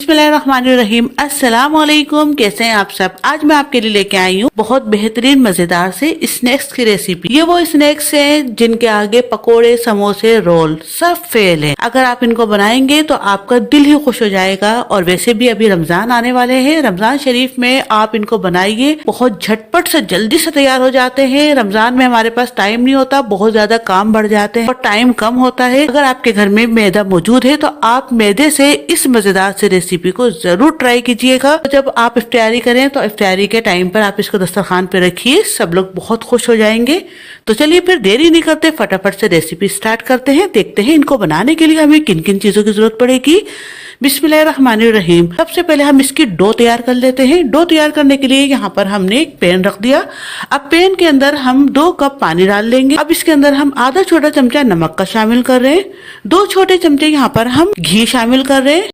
बिस्मिल्लाहिर्रहमानिर्रहीम। अस्सलाम वालेकुम। कैसे हैं आप सब। आज मैं आपके लिए लेके आई हूँ बहुत बेहतरीन मजेदार से स्नैक्स की रेसिपी। ये वो स्नैक्स हैं जिनके आगे पकोड़े, समोसे, रोल सब फेल है। अगर आप इनको बनाएंगे तो आपका दिल ही खुश हो जाएगा। और वैसे भी अभी रमजान आने वाले हैं, रमजान शरीफ में आप इनको बनाइए, बहुत झटपट से जल्दी से तैयार हो जाते हैं। रमजान में हमारे पास टाइम नहीं होता, बहुत ज्यादा काम बढ़ जाते हैं और टाइम कम होता है। अगर आपके घर में मैदा मौजूद है तो आप मैदे से इस मजेदार से रेसिपी को जरूर ट्राई कीजिएगा। जब आप इफ्तारी करें तो इफ्तारी के टाइम पर आप इसको दस्तरखान पे रखिए, सब लोग बहुत खुश हो जाएंगे। तो चलिए फिर देरी नहीं करते, फटाफट से रेसिपी स्टार्ट करते हैं। देखते हैं इनको बनाने के लिए हमें किन किन चीजों की जरूरत पड़ेगी। बिस्मिल्लाहिर्रहमानिर्रहीम। सबसे पहले हम इसकी डो तैयार कर लेते हैं। डो तैयार करने के लिए यहाँ पर हमने एक पैन रख दिया। अब पैन के अंदर हम 2 कप पानी डाल लेंगे। अब इसके अंदर हम आधा छोटा चमचा नमक का शामिल कर रहे हैं। 2 छोटे चमचे यहाँ पर हम घी शामिल कर रहे हैं।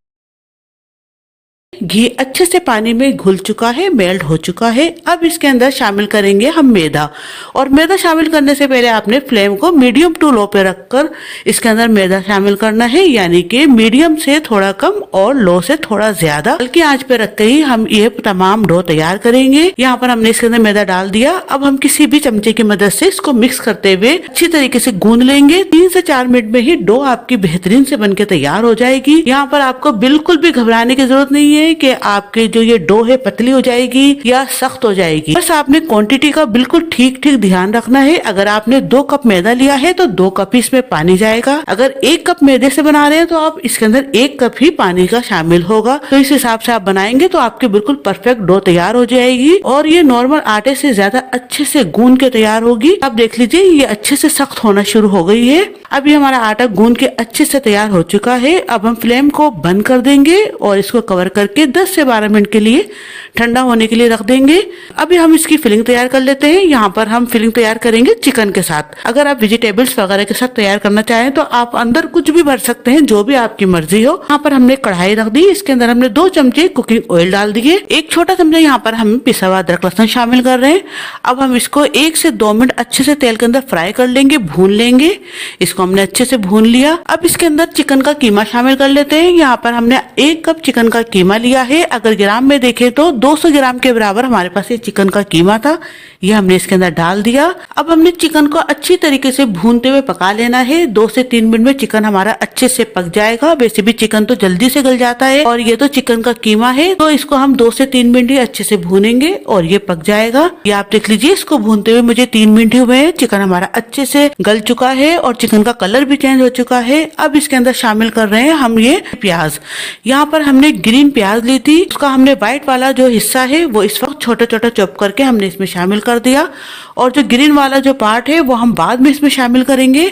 घी अच्छे से पानी में घुल चुका है, मेल्ट हो चुका है। अब इसके अंदर शामिल करेंगे हम मैदा। और मैदा शामिल करने से पहले आपने फ्लेम को मीडियम टू लो पे रखकर इसके अंदर मैदा शामिल करना है, यानी कि मीडियम से थोड़ा कम और लो से थोड़ा ज्यादा हल्की आंच पे रख के ही हम ये तमाम डो तैयार करेंगे। यहाँ पर हमने इसके अंदर मैदा डाल दिया। अब हम किसी भी चमचे की मदद से इसको मिक्स करते हुए अच्छी तरीके से गूंद लेंगे। 3 से 4 मिनट में ही डो आपकी बेहतरीन से बनके तैयार हो जाएगी। यहाँ पर आपको बिल्कुल भी घबराने की जरूरत नहीं है कि आपके जो ये डो है पतली हो जाएगी या सख्त हो जाएगी। बस आपने क्वांटिटी का बिल्कुल ठीक ठीक ध्यान रखना है। अगर आपने 2 कप मैदा लिया है तो 2 कप ही इसमें पानी जाएगा। अगर 1 कप मैदे से बना रहे हैं तो आप इसके अंदर 1 कप ही पानी का शामिल होगा। तो इस हिसाब से आप बनाएंगे तो आपके बिल्कुल परफेक्ट डो तैयार हो जाएगी और ये नॉर्मल आटे से ज्यादा अच्छे से गूंद के तैयार होगी। आप देख लीजिए ये अच्छे से सख्त होना शुरू हो गई है। अभी हमारा आटा गूंद के अच्छे से तैयार हो चुका है। अब हम फ्लेम को बंद कर देंगे और इसको कवर करके 10 से 12 मिनट के लिए ठंडा होने के लिए रख देंगे। अभी हम इसकी फिलिंग तैयार कर लेते हैं। यहाँ पर हम फिलिंग तैयार करेंगे चिकन के साथ। अगर आप वेजिटेबल्स वगैरह के साथ तैयार करना चाहें तो आप अंदर कुछ भी भर सकते हैं, जो भी आपकी मर्जी हो। यहाँ पर हमने कढ़ाई रख दी। इसके अंदर हमने 2 चमचे कुकिंग ऑयल डाल दिए। 1 छोटा चमचा यहाँ पर हम पिसा हुआ अदरक लहसुन शामिल कर रहे हैं। अब हम इसको 1 से 2 मिनट अच्छे से तेल के अंदर फ्राई कर लेंगे, भून लेंगे। इसको हमने अच्छे से भून लिया। अब इसके अंदर चिकन का कीमा शामिल कर लेते हैं। यहाँ पर हमने 1 कप चिकन का कीमा लिया है। अगर ग्राम में देखें तो 200 ग्राम के बराबर हमारे पास ये चिकन का कीमा था। ये हमने इसके अंदर डाल दिया। अब हमने चिकन को अच्छी तरीके से भूनते हुए पका लेना है। 2 से 3 मिनट में चिकन हमारा अच्छे से पक जाएगा। वैसे भी चिकन तो जल्दी से गल जाता है और ये तो चिकन का कीमा है, तो इसको हम 2 से 3 मिनट ही अच्छे से भूनेंगे और ये पक जाएगा। ये आप देख लीजिए, इसको भूनते हुए मुझे 3 मिनट ही हुए हैं। चिकन हमारा अच्छे से गल चुका है और चिकन का कलर भी चेंज हो चुका है। अब इसके अंदर शामिल कर रहे हैं हम ये प्याज। यहाँ पर हमने ग्रीन प्याज ली थी, उसका हमने व्हाइट वाला जो हिस्सा है वो इस वक्त छोटा छोटा चॉप करके हमने इसमें शामिल कर दिया और जो ग्रीन वाला जो पार्ट है वो हम बाद में इसमें शामिल करेंगे।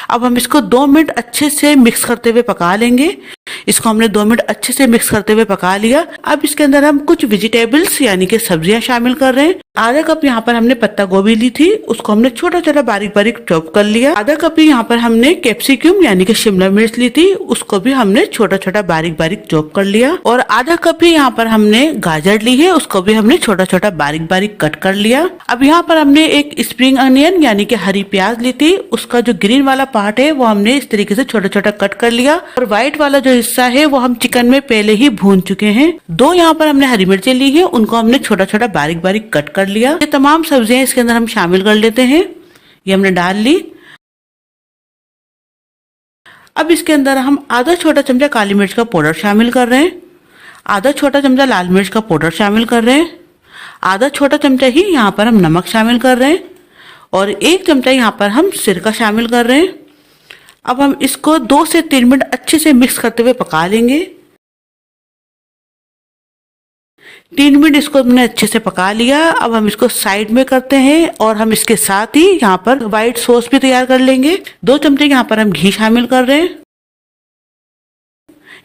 अब हम इसको 2 मिनट अच्छे से मिक्स करते हुए पका लेंगे। इसको हमने 2 मिनट अच्छे से मिक्स करते हुए पका लिया। अब इसके अंदर हम कुछ वेजिटेबल्स यानी कि सब्जियां शामिल कर रहे हैं। आधा कप यहाँ पर हमने पत्ता गोभी ली थी, उसको हमने छोटा छोटा बारीक बारीक चॉप कर लिया। आधा कप यहाँ पर हमने कैप्सिकम यानी कि शिमला मिर्च ली थी, उसको भी हमने छोटा छोटा बारीक बारीक चॉप कर लिया। और आधा कप ही यहाँ पर हमने गाजर ली है, उसको भी हमने छोटा छोटा बारीक बारीक कट कर लिया। अब यहाँ पर हमने एक स्प्रिंग अनियन यानी कि हरी प्याज ली थी, उसका जो ग्रीन वाला पार्ट है वो हमने इस तरीके से छोटा छोटा कट कर लिया। और व्हाइट वाला जो हिस्सा है वो हम चिकन में पहले ही भून चुके हैं। 2 यहाँ पर हमने हरी मिर्चें ली है, उनको हमने छोटा छोटा बारीक बारीक कट कर लिया। ये तमाम सब्जियां इसके अंदर हम शामिल कर लेते हैं। ये हमने डाल ली। अब इसके अंदर हम आधा छोटा चमचा काली मिर्च का पाउडर शामिल कर रहे हैं, आधा छोटा चमचा लाल मिर्च का पाउडर शामिल कर रहे हैं, आधा छोटा चमचा ही यहाँ पर हम नमक शामिल कर रहे हैं और 1 चमचा यहाँ पर हम सिरका शामिल कर रहे हैं। अब हम इसको 2 से 3 मिनट अच्छे से मिक्स करते हुए पका लेंगे। 3 मिनट इसको हमने अच्छे से पका लिया। अब हम इसको साइड में करते हैं और हम इसके साथ ही यहाँ पर व्हाइट सॉस भी तैयार कर लेंगे। 2 चमचे यहाँ पर हम घी शामिल कर रहे हैं।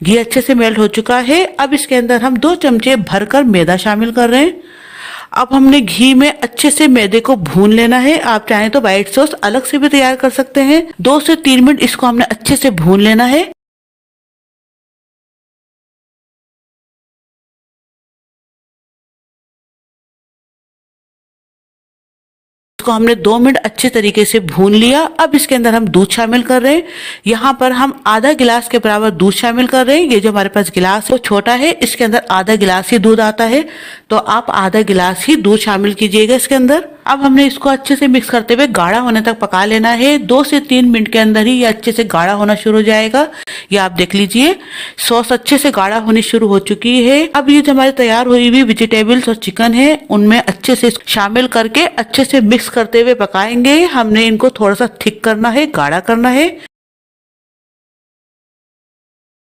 घी अच्छे से मेल्ट हो चुका है। अब इसके अंदर हम 2 चमचे भरकर मैदा शामिल कर रहे हैं। अब हमने घी में अच्छे से मैदे को भून लेना है। आप चाहें तो व्हाइट सॉस अलग से भी तैयार कर सकते हैं। 2 से 3 मिनट इसको हमने अच्छे से भून लेना है। इसको हमने 2 मिनट अच्छे तरीके से भून लिया। अब इसके अंदर हम दूध शामिल कर रहे हैं। यहाँ पर हम आधा गिलास के बराबर दूध शामिल कर रहे हैं। ये जो हमारे पास गिलास है वो छोटा है, इसके अंदर आधा गिलास ही दूध आता है, तो आप आधा गिलास ही दूध शामिल कीजिएगा इसके अंदर। अब हमने इसको अच्छे से मिक्स करते हुए गाढ़ा होने तक पका लेना है। 2 से 3 मिनट के अंदर ही ये अच्छे से गाढ़ा होना शुरू हो जाएगा। ये आप देख लीजिए सॉस अच्छे से गाढ़ा होनी शुरू हो चुकी है। अब ये जो हमारी तैयार हुई हुई वेजिटेबल्स और चिकन है उनमें अच्छे से शामिल करके अच्छे से मिक्स करते हुए पकाएंगे। हमने इनको थोड़ा सा थिक करना है, गाढ़ा करना है।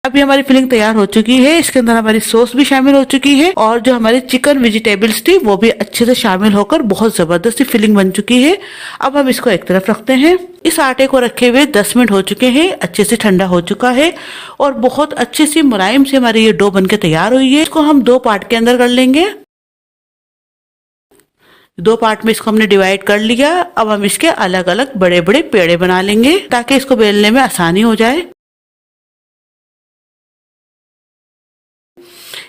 अभी हमारी फिलिंग तैयार हो चुकी है। इसके अंदर हमारी सॉस भी शामिल हो चुकी है और जो हमारी चिकन वेजिटेबल्स थी वो भी अच्छे से शामिल होकर बहुत जबरदस्त फिलिंग बन चुकी है। अब हम इसको एक तरफ रखते हैं। इस आटे को रखे हुए 10 मिनट हो चुके हैं, अच्छे से ठंडा हो चुका है और बहुत अच्छे से मुलायम से हमारी ये डो बनके तैयार हुई है। इसको हम 2 पार्ट के अंदर कर लेंगे। 2 पार्ट में इसको हमने डिवाइड कर लिया। अब हम इसके अलग अलग बड़े बड़े पेड़े बना लेंगे ताकि इसको बेलने में आसानी हो जाए।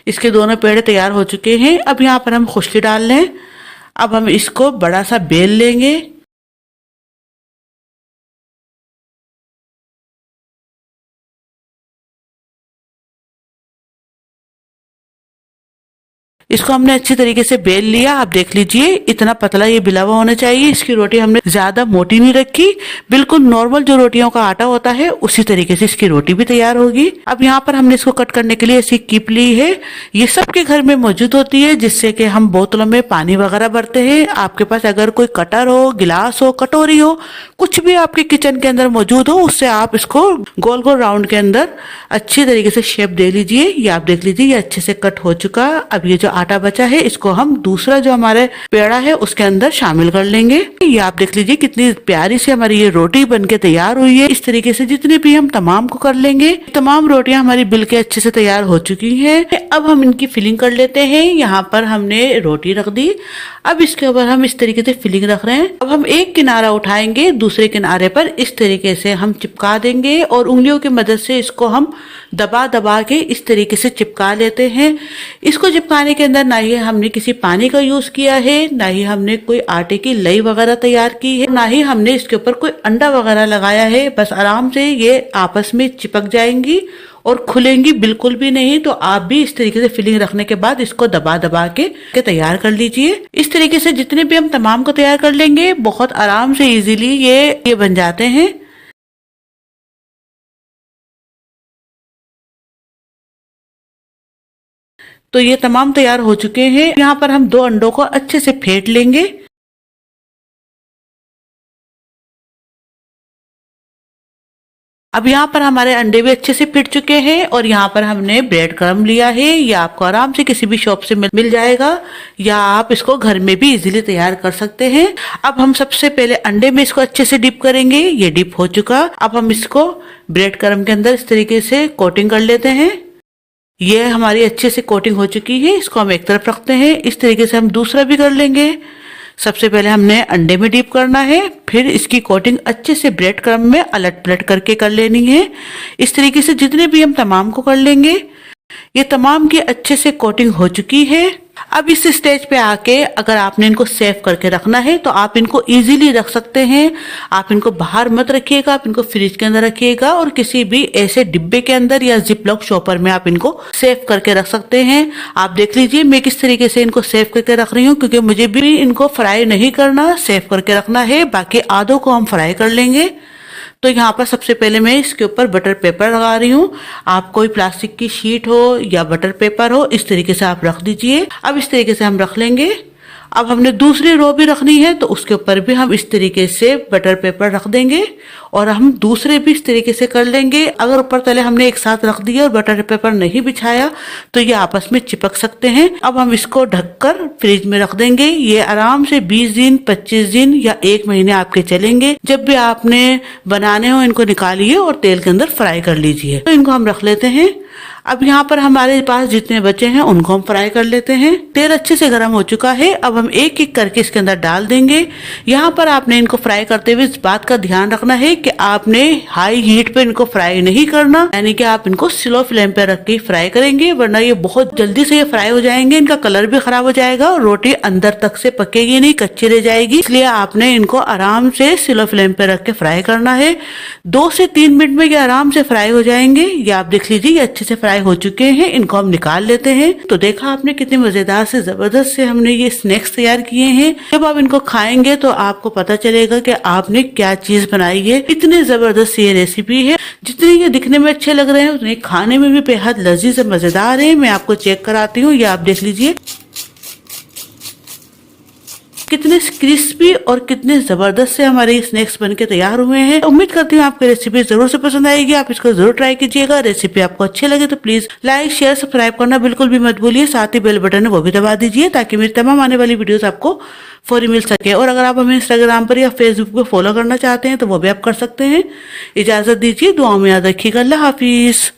इसके दोनों पेड़े तैयार हो चुके हैं। अब यहाँ पर हम खुशकी डाल लें। अब हम इसको बड़ा सा बेल लेंगे। इसको हमने अच्छी तरीके से बेल लिया। आप देख लीजिए इतना पतला ये बिला हुआ होना चाहिए। इसकी रोटी हमने ज्यादा मोटी नहीं रखी, बिल्कुल नॉर्मल जो रोटियों का आटा होता है उसी तरीके से इसकी रोटी भी तैयार होगी। अब यहाँ पर हमने इसको कट करने के लिए ऐसी कीप ली है। ये सबके घर में मौजूद होती है, जिससे कि हम बोतलों में पानी वगैरह भरते हैं। आपके पास अगर कोई कटर हो, गिलास हो, कटोरी हो, कुछ भी आपके किचन के अंदर मौजूद हो, उससे आप इसको गोल गोल राउंड के अंदर अच्छी तरीके से शेप दे लीजिए। ये आप देख लीजिए ये अच्छे से कट हो चुका। अब ये जो आटा बचा है इसको हम दूसरा जो हमारे पेड़ा है उसके अंदर शामिल कर लेंगे। ये आप देख लीजिए कितनी प्यारी से हमारी ये रोटी बनके तैयार हुई है। इस तरीके से जितने भी हम तमाम को कर लेंगे। तमाम रोटियां हमारी बिल के अच्छे से तैयार हो चुकी हैं। अब हम इनकी फिलिंग कर लेते हैं। यहाँ पर हमने रोटी रख दी। अब इसके ऊपर हम इस तरीके से फिलिंग रख रहे हैं। अब हम एक किनारा उठाएंगे, दूसरे किनारे पर इस तरीके से हम चिपका देंगे और उंगलियों की मदद से इसको हम दबा दबा के इस तरीके से चिपका लेते हैं। इसको चिपकाने के अंदर ना ही हमने किसी पानी का यूज किया है, ना ही हमने कोई आटे की लई वगैरह तैयार की है, ना ही हमने इसके ऊपर कोई अंडा वगैरह लगाया है। बस आराम से ये आपस में चिपक जाएंगी और खुलेंगी बिल्कुल भी नहीं। तो आप भी इस तरीके से फिलिंग रखने के बाद इसको दबा दबा के तैयार कर लीजिए। इस तरीके से जितने भी हम तमाम को तैयार कर लेंगे बहुत आराम से इजीली ये बन जाते हैं। तो ये तमाम तैयार हो चुके हैं। यहाँ पर हम 2 अंडों को अच्छे से फेंट लेंगे। अब यहाँ पर हमारे अंडे भी अच्छे से फिट चुके हैं और यहाँ पर हमने ब्रेड क्रम्ब लिया है। ये आपको आराम से किसी भी शॉप से मिल जाएगा या आप इसको घर में भी इजीली तैयार कर सकते हैं। अब हम सबसे पहले अंडे में इसको अच्छे से डिप करेंगे। ये डिप हो चुका। अब हम इसको ब्रेड क्रम्ब के अंदर इस तरीके से कोटिंग कर लेते हैं। ये हमारी अच्छे से कोटिंग हो चुकी है। इसको हम एक तरफ रखते हैं। इस तरीके से हम दूसरा भी कर लेंगे। सबसे पहले हमने अंडे में डीप करना है, फिर इसकी कोटिंग अच्छे से ब्रेड क्रम्ब में अलट पलट करके कर लेनी है। इस तरीके से जितने भी हम तमाम को कर लेंगे। ये तमाम की अच्छे से कोटिंग हो चुकी है। अब इस स्टेज पे आके अगर आपने इनको सेव करके रखना है तो आप इनको इजीली रख सकते हैं। आप इनको बाहर मत रखिएगा, आप इनको फ्रिज के अंदर रखिएगा और किसी भी ऐसे डिब्बे के अंदर या जिप लॉक शॉपर में आप इनको सेव करके रख सकते हैं। आप देख लीजिए मैं किस तरीके से इनको सेव करके रख रही हूँ, क्योंकि मुझे भी इनको फ्राई नहीं करना, सेव करके रखना है। बाकी आधों को हम फ्राई कर लेंगे। तो यहाँ पर सबसे पहले मैं इसके ऊपर बटर पेपर लगा रही हूँ। आप कोई प्लास्टिक की शीट हो या बटर पेपर हो, इस तरीके से आप रख दीजिए। अब इस तरीके से हम रख लेंगे। अब हमने दूसरी रो भी रखनी है तो उसके ऊपर भी हम इस तरीके से बटर पेपर रख देंगे और हम दूसरे भी इस तरीके से कर लेंगे। अगर ऊपर तले हमने एक साथ रख दिया और बटर पेपर नहीं बिछाया तो ये आपस में चिपक सकते हैं। अब हम इसको ढककर फ्रिज में रख देंगे। ये आराम से 20 दिन, 25 दिन या 1 महीने आपके चलेंगे। जब भी आपने बनाने हो इनको निकालिए और तेल के अंदर फ्राई कर लीजिए। तो इनको हम रख लेते हैं। अब यहाँ पर हमारे पास जितने बचे हैं उनको हम फ्राई कर लेते हैं। तेल अच्छे से गर्म हो चुका है। अब हम एक एक करके इसके अंदर डाल देंगे। यहाँ पर आपने इनको फ्राई करते हुए इस बात का ध्यान रखना है कि आपने हाई हीट पे इनको फ्राई नहीं करना, यानी कि आप इनको स्लो फ्लेम पे रख के फ्राई करेंगे, वरना ये बहुत जल्दी से ये फ्राई हो जाएंगे, इनका कलर भी खराब हो जाएगा और रोटी अंदर तक से पकेगी नहीं, कच्ची रह जाएगी। इसलिए आपने इनको आराम से स्लो फ्लेम पे रख के फ्राई करना है। 2 से 3 मिनट में ये आराम से फ्राई हो जाएंगे। ये आप देख लीजिए ये अच्छे से फ्राई हो चुके हैं। इनको हम निकाल लेते हैं। तो देखा आपने कितने मजेदार से जबरदस्त से हमने ये स्नैक्स तैयार किए हैं। जब आप इनको खाएंगे तो आपको पता चलेगा कि आपने क्या चीज बनाई है। इतनी जबरदस्त ये रेसिपी है, जितने ये दिखने में अच्छे लग रहे हैं उतने खाने में भी बेहद लजीज और मजेदार है। मैं आपको चेक कराती हूँ, ये आप देख लीजिए कितने क्रिस्पी और कितने जबरदस्त से हमारे स्नैक्स बनके तैयार हुए हैं। उम्मीद करती हूँ आपको रेसिपी जरूर से पसंद आएगी। आप इसको जरूर ट्राई कीजिएगा। रेसिपी आपको अच्छी लगे तो प्लीज लाइक शेयर सब्सक्राइब करना बिल्कुल भी मत भूलिए। साथ ही बेल बटन है वो भी दबा दीजिए ताकि मेरी तमाम आने वाली वीडियोस आपको फौरी मिल सके। और अगर आप हमें इंस्टाग्राम पर या फेसबुक पर फॉलो करना चाहते हैं तो वो भी आप कर सकते हैं। इजाजत दीजिए, दुआओं में याद रखिएगा। अल्लाह हाफिज।